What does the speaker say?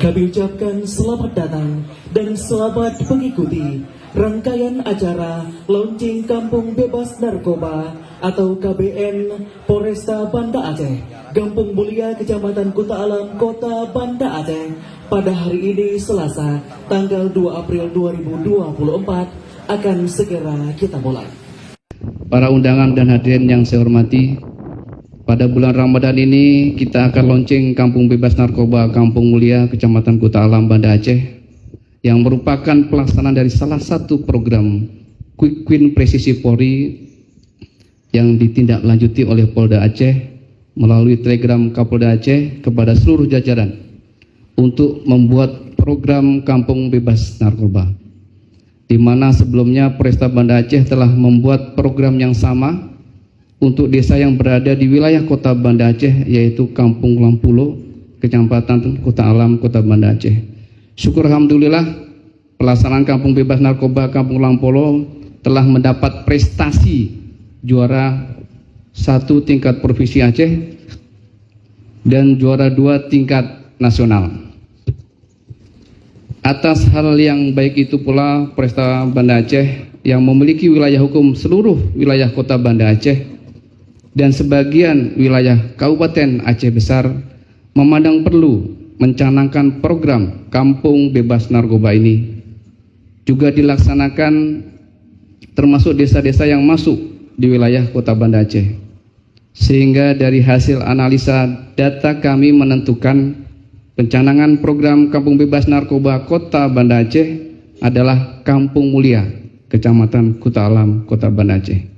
Kami ucapkan selamat datang dan selamat mengikuti rangkaian acara launching Kampung Bebas Narkoba atau KBN Polresta Banda Aceh, Kampung Mulia, Kecamatan Kuta Alam, Kota Banda Aceh pada hari ini Selasa, tanggal 2 April 2024 akan segera kita mulai. Para undangan dan hadirin yang saya hormati, pada bulan Ramadan ini kita akan launching Kampung Bebas Narkoba Kampung Mulia, Kecamatan Kuta Alam, Banda Aceh, yang merupakan pelaksanaan dari salah satu program Quick Win Presisi Polri yang ditindaklanjuti oleh Polda Aceh melalui telegram Kapolda Aceh kepada seluruh jajaran untuk membuat program Kampung Bebas Narkoba, di mana sebelumnya Polresta Banda Aceh telah membuat program yang sama untuk desa yang berada di wilayah Kota Banda Aceh, yaitu Kampung Lampulo, Kecamatan Kuta Alam, Kota Banda Aceh. Syukur alhamdulillah, pelaksanaan Kampung Bebas Narkoba Kampung Lampulo telah mendapat prestasi juara 1 tingkat provinsi Aceh dan juara 2 tingkat nasional. Atas hal yang baik itu pula, Polresta Banda Aceh yang memiliki wilayah hukum seluruh wilayah Kota Banda Aceh dan sebagian wilayah Kabupaten Aceh Besar memandang perlu mencanangkan program Kampung Bebas Narkoba ini juga dilaksanakan termasuk desa-desa yang masuk di wilayah Kota Banda Aceh. Sehingga dari hasil analisa data kami menentukan pencanangan program Kampung Bebas Narkoba Kota Banda Aceh adalah Kampung Mulia, Kecamatan Kuta Alam, Kota Banda Aceh.